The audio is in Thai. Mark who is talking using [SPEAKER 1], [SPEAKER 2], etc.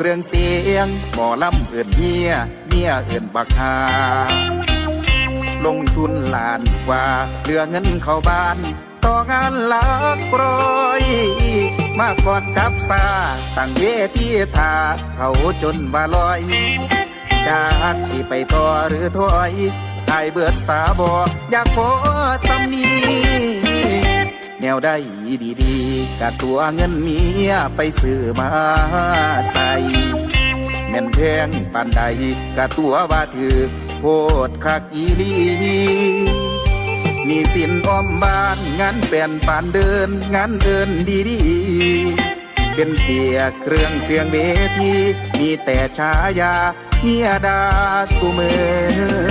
[SPEAKER 1] เครื่องเสียงหมอลำเอื่นเมียเมียเอื่นบักฮาลงทุนล้านกว่าเหลือเงินเข้าบ้านต่องานหลักร้อยมาก่อนกับซาตั้งเวทีท่าเขาจนว่าลอยจากสิไปต่อหรือถอยไอ้เบิดสาบออยากขอสำนีแนวได้ดีๆกะตัวเงินเมียไปซื้อมาใส่แม่นแพงปานใดกะตัวว่าถือโพดคักอีลีมีสินอ้อมบ้านงานแป่นปานเดินงานเดินดีๆเป็นเสียเครื่องเสียงเวทีมีแต่ฉายาเมียดาสุเมอ